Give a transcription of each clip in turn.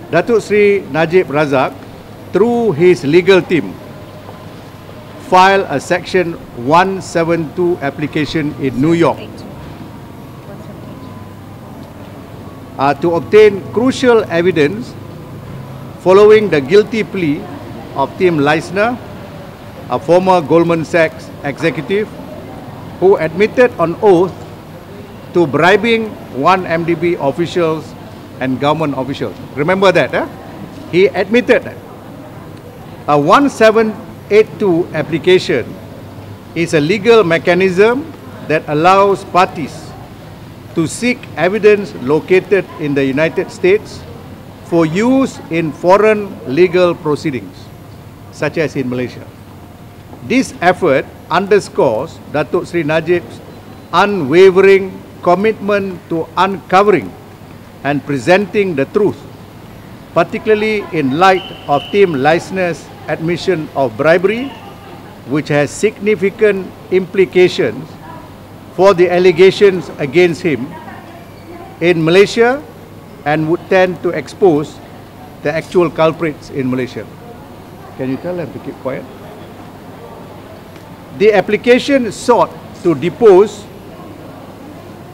Datuk Seri Najib Razak, through his legal team, filed a Section 172 application in New York to obtain crucial evidence following the guilty plea of Tim Leissener, a former Goldman Sachs executive who admitted on oath to bribing 1MDB officials and government officials. Remember that, eh? He admitted that. A 1782 application is a legal mechanism that allows parties to seek evidence located in the United States for use in foreign legal proceedings, such as in Malaysia. This effort underscores Datuk Seri Najib's unwavering commitment to uncovering and presenting the truth, particularly in light of Tim Leissener's admission of bribery, which has significant implications for the allegations against him in Malaysia and would tend to expose the actual culprits in Malaysia. Can you tell them to keep quiet? The application sought to depose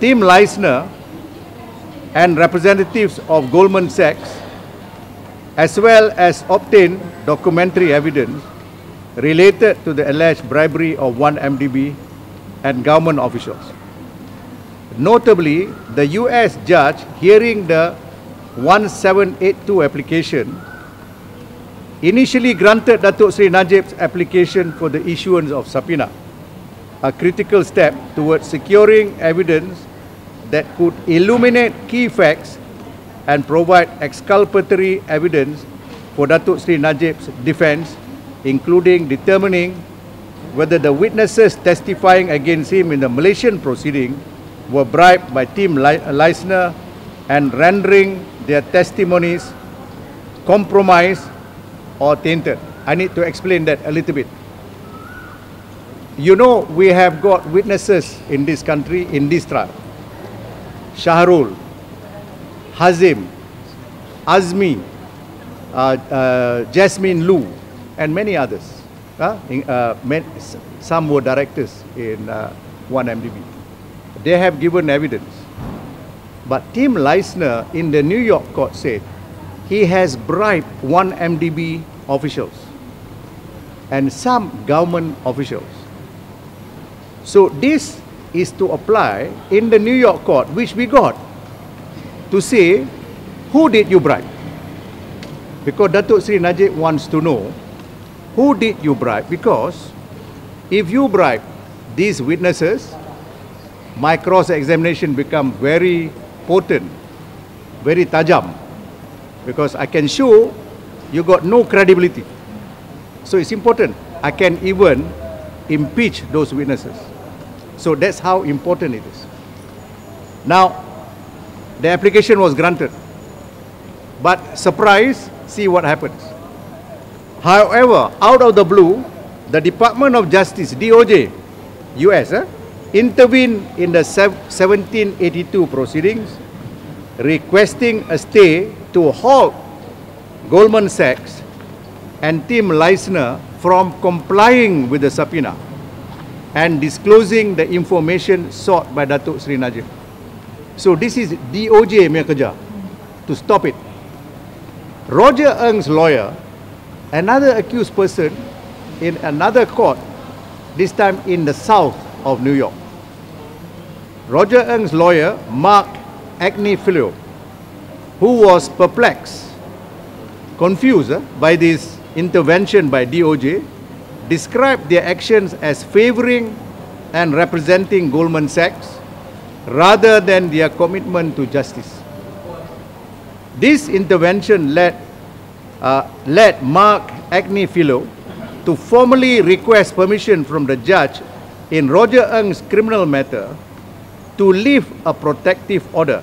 Tim Leissener and representatives of Goldman Sachs, as well as obtain documentary evidence related to the alleged bribery of 1MDB and government officials. Notably, the US judge hearing the 1782 application initially granted Datuk Seri Najib's application for the issuance of subpoena, a critical step towards securing evidence that could illuminate key facts and provide exculpatory evidence for Datuk Seri Najib's defense, including determining whether the witnesses testifying against him in the Malaysian proceeding were bribed by Tim Leissener and rendering their testimonies compromised or tainted. I need to explain that a little bit. You know, we have got witnesses in this country in this trial. Shahrul, Hazim, Azmi, Jasmine Lu, and many others. Some were directors in 1MDB. They have given evidence. But Tim Leissener in the New York court said he has bribed 1MDB officials and some government officials. So this is to apply in the New York court, which we got, to say, who did you bribe? Because Datuk Seri Najib wants to know, who did you bribe? Because if you bribe these witnesses, my cross-examination becomes very potent, very tajam, because I can show you got no credibility. So it's important. I can even impeach those witnesses. So that's how important it is. Now, the application was granted. But surprise, see what happens. However, out of the blue, the Department of Justice, DOJ, US, intervened in the 1782 proceedings, requesting a stay to halt Goldman Sachs and Tim Leissener from complying with the subpoena and disclosing the information sought by Datuk Seri Najib. So this is DOJ punya kerja to stop it. Roger Ng's lawyer, another accused person in another court, this time in the south of New York. Roger Ng's lawyer, Mark Agnifilo, who was perplexed, confused by this intervention by DOJ, described their actions as favoring and representing Goldman Sachs rather than their commitment to justice. This intervention led Mark Agnifilo to formally request permission from the judge in Roger Ng's criminal matter to lift a protective order,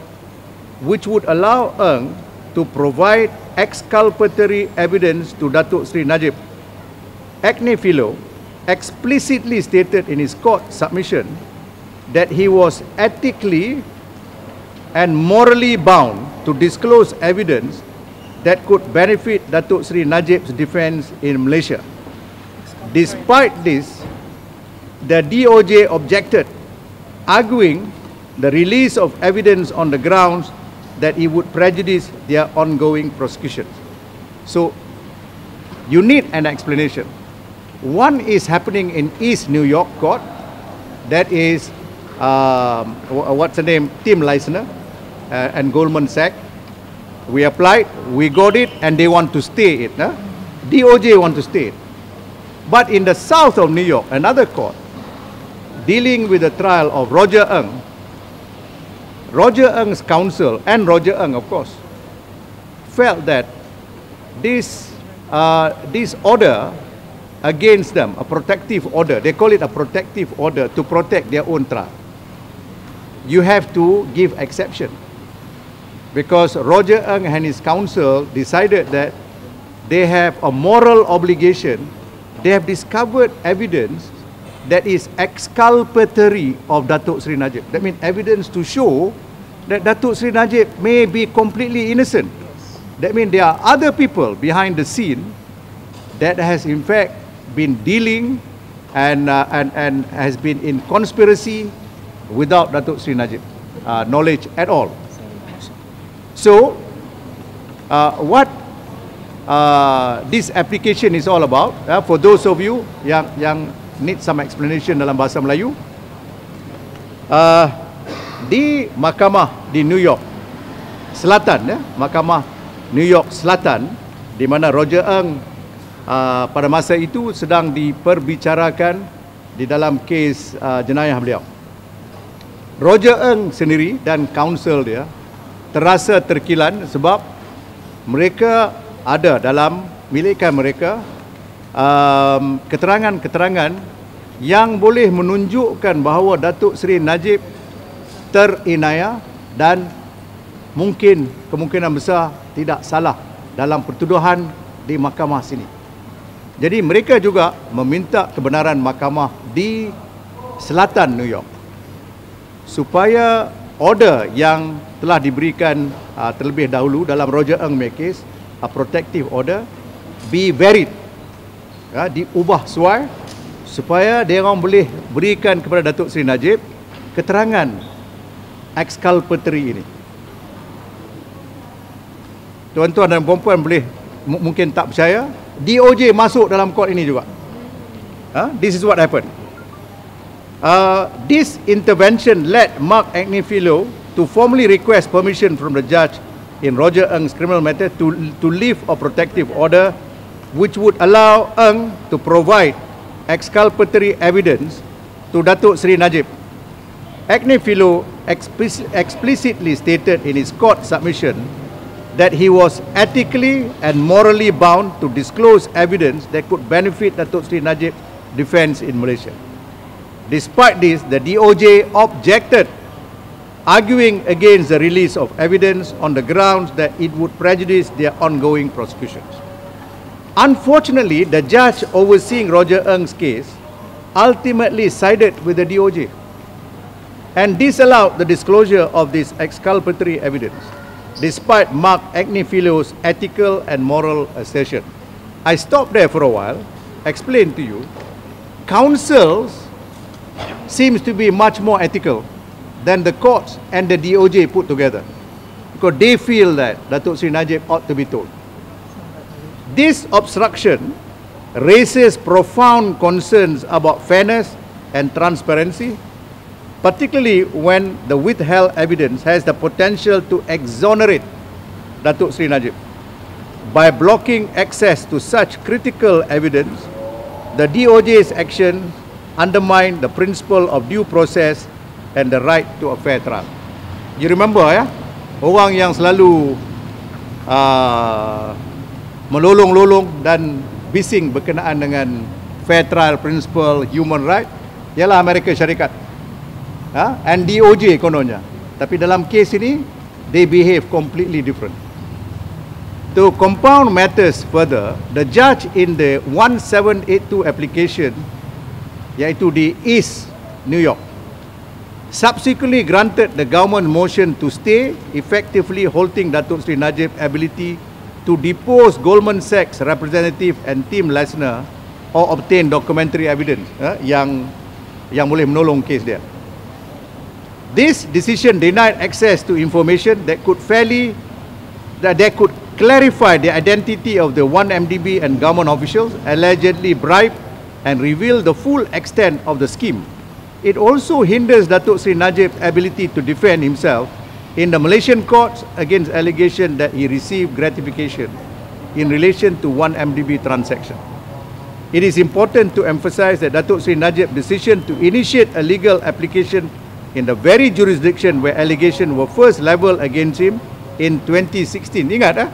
which would allow Ng to provide exculpatory evidence to Datuk Seri Najib. Agnifilo explicitly stated in his court submission that he was ethically and morally bound to disclose evidence that could benefit Datuk Seri Najib's defence in Malaysia. Despite this, the DOJ objected, arguing the release of evidence on the grounds that it would prejudice their ongoing prosecution. So, you need an explanation. One is happening in East New York Court, that is, what's the name, Tim Leissener and Goldman Sachs. We applied, we got it, and they want to stay it. DOJ want to stay it. But in the south of New York, another court, dealing with the trial of Roger Ng's counsel, and Roger Ng, of course, felt that this order against them, a protective order, they call it a protective order to protect their own trial. You have to give exception, because Roger Ng and his counsel decided that they have a moral obligation. They have discovered evidence that is exculpatory of Datuk Seri Najib. That means evidence to show that Datuk Seri Najib may be completely innocent. That means there are other people behind the scene that has in fact been dealing and has been in conspiracy without Datuk Seri Najib knowledge at all. So, what this application is all about, for those of you yang need some explanation dalam bahasa Melayu, di mahkamah di New York Selatan, mahkamah New York Selatan, di mana Roger Ng pada masa itu sedang diperbicarakan di dalam kes jenayah beliau. Roger Ng sendiri dan counsel dia terasa terkilan sebab mereka ada dalam milikan mereka keterangan-keterangan yang boleh menunjukkan bahawa Datuk Seri Najib teraniaya dan mungkin kemungkinan besar tidak salah dalam pertuduhan di mahkamah sini. Jadi mereka juga meminta kebenaran mahkamah di selatan New York supaya order yang telah diberikan terlebih dahulu dalam Roger Ng case, a protective order, be varied, diubah suai supaya dia orang boleh berikan kepada Datuk Seri Najib keterangan exculpatory ini. Tuan-tuan dan puan-puan boleh mungkin tak percaya, DOJ masuk dalam court ini juga. This is what happened. This intervention led Mark Agnifilo to formally request permission from the judge in Roger Ng's criminal matter to lift a protective order which would allow Ng to provide exculpatory evidence to Datuk Seri Najib. Agnifilo explicitly stated in his court submission that he was ethically and morally bound to disclose evidence that could benefit Datuk Seri Najib's defence in Malaysia. Despite this, the DOJ objected, arguing against the release of evidence on the grounds that it would prejudice their ongoing prosecutions. Unfortunately, the judge overseeing Roger Ng's case ultimately sided with the DOJ and disallowed the disclosure of this exculpatory evidence, despite Mark Agnifilo's ethical and moral assertion. I stopped there for a while, explain to you, counsels seems to be much more ethical than the courts and the DOJ put together, because they feel that Datuk Seri Najib ought to be told. This obstruction raises profound concerns about fairness and transparency, particularly when the withheld evidence has the potential to exonerate Datuk Seri Najib. By blocking access to such critical evidence, the DOJ's action undermine the principle of due process and the right to a fair trial. You remember, orang yang selalu melolong-lolong dan bising berkenaan dengan fair trial principle, human right, ialah Amerika Syarikat, and DOJ kononnya. Tapi dalam kes ini, they behave completely different. To compound matters further, the judge in the 1782 application, iaitu di East New York, subsequently granted the government motion to stay, effectively halting Datuk Seri Najib's ability to depose Goldman Sachs representative and Tim Leissener or obtain documentary evidence yang boleh menolong kes dia. This decision denied access to information that could clarify the identity of the 1MDB and government officials allegedly bribed and reveal the full extent of the scheme. It also hinders Datuk Seri Najib's ability to defend himself in the Malaysian courts against allegation that he received gratification in relation to 1MDB transaction. It is important to emphasize that Datuk Seri Najib's decision to initiate a legal application in the very jurisdiction where allegations were first levelled against him in 2016. Ingat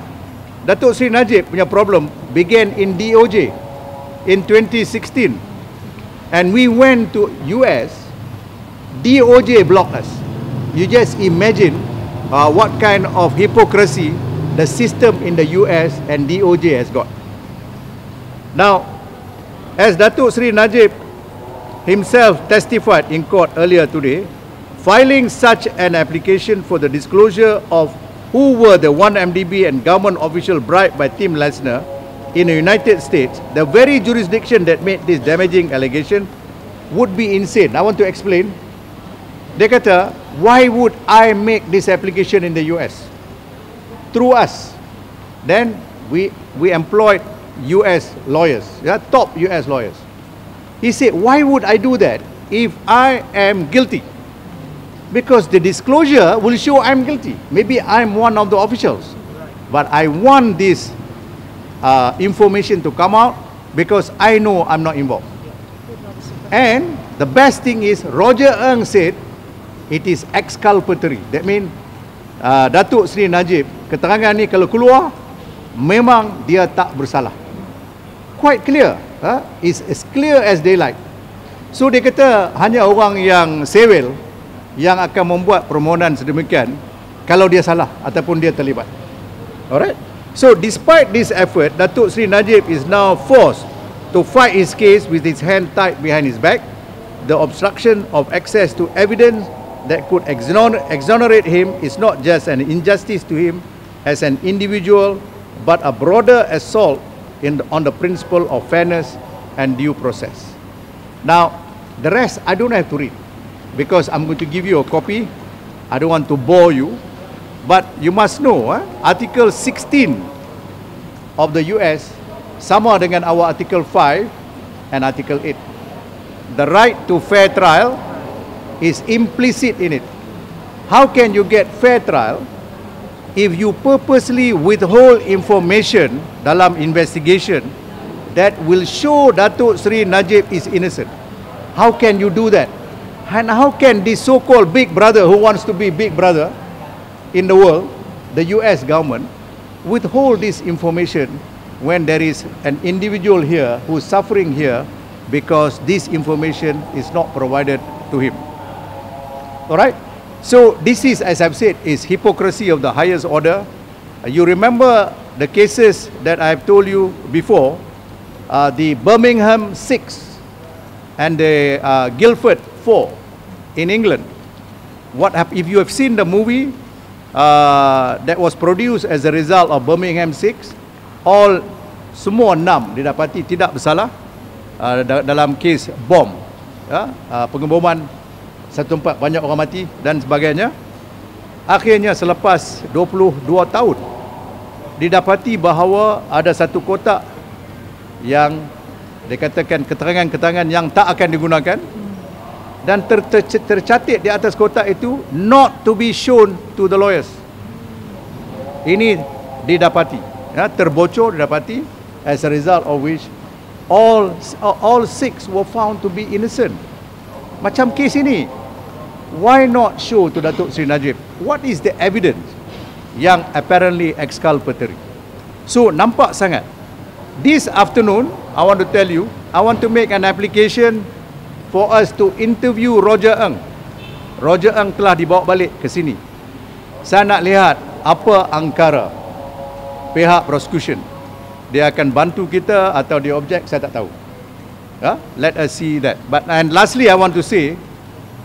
Datuk Seri Najib punya problem began in DOJ in 2016. And we went to US, DOJ blocked us. You just imagine what kind of hypocrisy the system in the US and DOJ has got. Now, as Datuk Seri Najib himself testified in court earlier today, filing such an application for the disclosure of who were the 1MDB and government official bribed by Tim Leissener in the United States, the very jurisdiction that made this damaging allegation, would be insane. I want to explain. Dia kata, why would I make this application in the US? Through us. Then we employed US lawyers, top US lawyers. He said, why would I do that if I am guilty? Because the disclosure will show I'm guilty. Maybe I'm one of the officials. But I want this information to come out because I know I'm not involved. And the best thing is, Roger Ng said it is exculpatory. That means Datuk Seri Najib, keterangan ni kalau keluar, memang dia tak bersalah. Quite clear. It's as clear as daylight. So dia kata hanya orang yang sewel yang akan membuat permohonan sedemikian kalau dia salah ataupun dia terlibat. Alright. So despite this effort, Datuk Seri Najib is now forced to fight his case with his hand tied behind his back. The obstruction of access to evidence that could exonerate him is not just an injustice to him as an individual, but a broader assault on the principle of fairness and due process. Now, the rest I don't have to read, because I'm going to give you a copy. I don't want to bore you, but you must know Article 16 of the US sama dengan our Article 5 and Article 8. The right to fair trial is implicit in it. How can you get fair trial if you purposely withhold information dalam investigation that will show Datuk Seri Najib is innocent? How can you do that? And how can this so-called big brother who wants to be big brother in the world, the US government, withhold this information when there is an individual here who is suffering here because this information is not provided to him? Alright? So this is, as I've said, is hypocrisy of the highest order. You remember the cases that I've told you before, the Birmingham 6 and the Guildford 4 in England. What happened? If you have seen the movie that was produced as a result of Birmingham 6, semua 6 didapati tidak bersalah dalam kes bom, pengeboman satu tempat, banyak orang mati dan sebagainya. Akhirnya selepas 22 tahun didapati bahawa ada satu kotak yang dikatakan keterangan-keterangan yang tak akan digunakan, dan tercatat di atas kotak itu not to be shown to the lawyers. Ini didapati, terbocor, didapati, as a result of which all 6 were found to be innocent. Macam kes ini, why not show to Datuk Seri Najib? What is the evidence yang apparently exculpatory? So nampak sangat. This afternoon, I want to tell you, I want to make an application for us to interview Roger Ng. Roger Ng telah dibawa balik ke sini. Saya nak lihat apa angkara pihak prosecution. Dia akan bantu kita atau dia objek, saya tak tahu. Let us see that. And lastly, I want to say,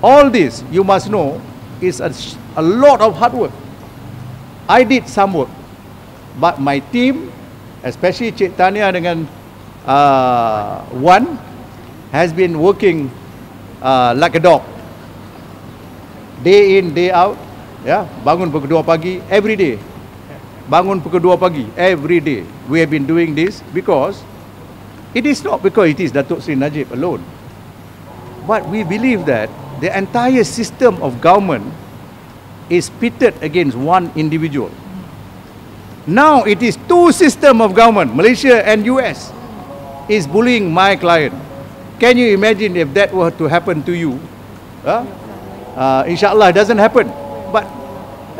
all this, you must know, is a lot of hard work. I did some work. But my team, especially Cik Tania dengan Wan, has been working like a dog. Day in, day out. Ya, bangun pukul 2 pagi, every day. Bangun pukul 2 pagi, every day. We have been doing this because it is not because it is Datuk Seri Najib alone. But we believe that the entire system of government is pitted against one individual. Now it is two systems of government, Malaysia and US, is bullying my client. Can you imagine if that were to happen to you? Inshallah it doesn't happen. But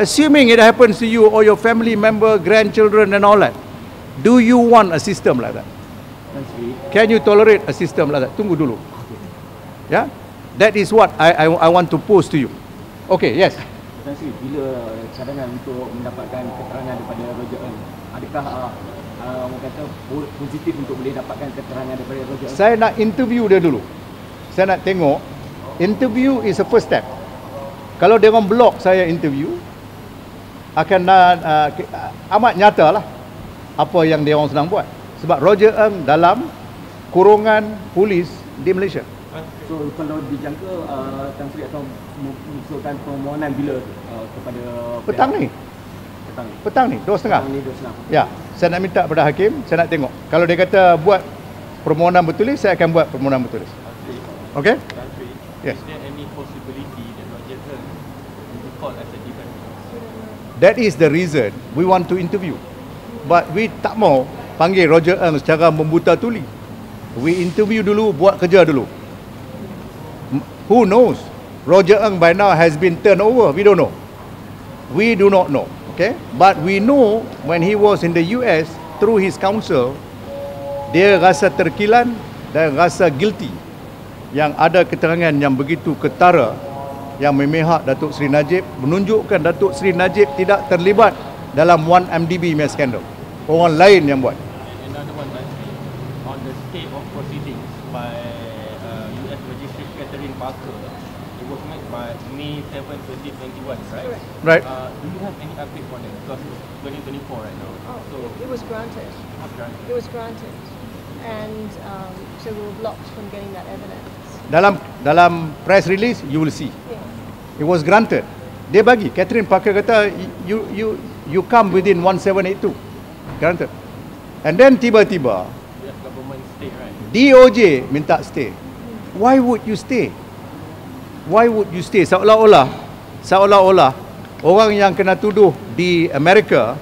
assuming it happens to you or your family member, grandchildren and all that, do you want a system like that? Can you tolerate a system like that? Tunggu dulu. Yeah? That is what I want to pose to you. Okay, yes. Tuan Seri, bila cadangan untuk mendapatkan keterangan daripada Roger Ng, adakah orang kata positif untuk boleh dapatkan keterangan daripada Roger Ng? Saya nak interview dia dulu. Saya nak tengok. Interview is a first step. Kalau dia orang block saya interview, akan amat nyata lah apa yang dia orang sedang buat. Sebab Roger Ng dalam kurungan polis di Malaysia. So kalau dijangka Tan Sri akan mengusulkan permohonan bila kepada petang ni. Petang ni 2.30. Ya, saya nak minta pada hakim, saya nak tengok. Kalau dia kata buat permohonan bertulis, saya akan buat permohonan bertulis. Okay? Yes. Is there any possibility that Roger Ng will be called as a defense? That is the reason we want to interview. But we tak mau panggil Roger Ng secara membuta tuli. We interview dulu, buat kerja dulu. Who knows? Roger Ng by now has been turned over. We don't know. We do not know. Okay? But we know when he was in the US, through his counsel, dia rasa terkilan dan rasa guilty. Yang ada keterangan yang begitu ketara yang memihak Datuk Seri Najib, menunjukkan Datuk Seri Najib tidak terlibat dalam 1MDB punya skandal. Orang lain yang buat. Another one, on the state of proceedings by US Magistrate Catherine Parker, it was made by May 7, 2021, right? Right. Do you have any update on that? Because it's 2024 right now. So It was granted. It was granted. And so we were blocked from getting that evidence. Dalam press release you will see. Yeah. It was granted. Dia bagi. Catherine Parker kata you come within 1782. Granted. And then tiba-tiba US government stay, right? DOJ minta stay. Why would you stay? Why would you stay? Seolah-olah orang yang kena tuduh di Amerika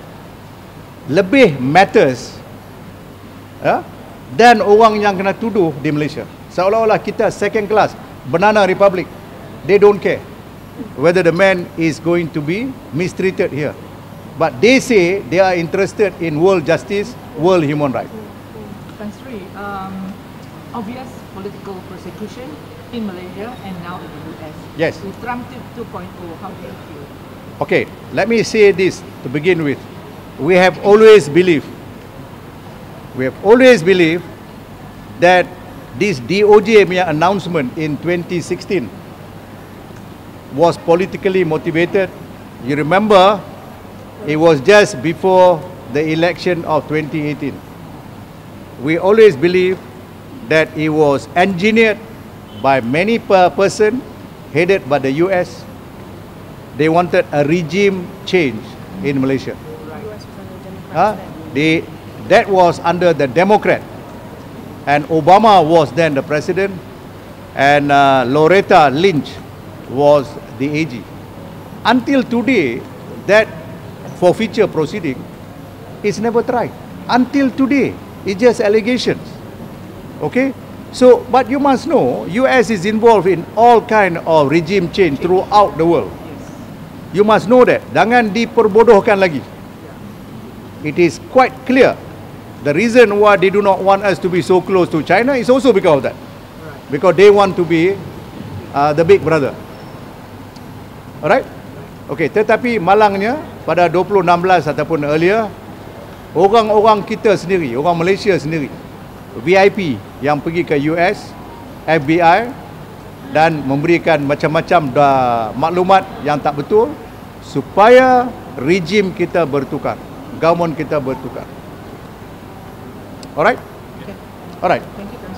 lebih matters dan orang yang kena tuduh di Malaysia. Seolah-olah kita second class, banana republic. They don't care whether the man is going to be mistreated here. But they say they are interested in world justice, world human rights. Tan Sri, obvious political persecution in Malaysia and now in the US. Yes. With Trump 2.0, how do you feel? Okay, let me say this to begin with. We have always believed that this DOJ announcement in 2016 was politically motivated. You remember, it was just before the election of 2018. We always believed that it was engineered by many person headed by the US. They wanted a regime change in Malaysia. US was under Democrats then. That was under the Democrat, and Obama was then the president, and Loretta Lynch was the AG. Until today, that forfeiture proceeding is never tried. Until today, it's just allegations. Okay? So, but you must know, US is involved in all kind of regime change throughout the world. You must know that. Jangan diperbodohkan lagi. It is quite clear. The reason why they do not want us to be so close to China is also because of that. Because they want to be the big brother. Alright? Okay, tetapi malangnya pada 2016 ataupun earlier, orang-orang kita sendiri, orang Malaysia sendiri, VIP yang pergi ke US, FBI dan memberikan macam-macam maklumat yang tak betul supaya rejim kita bertukar. government kita bertukar. Alright? Okay. Alright. Thank you.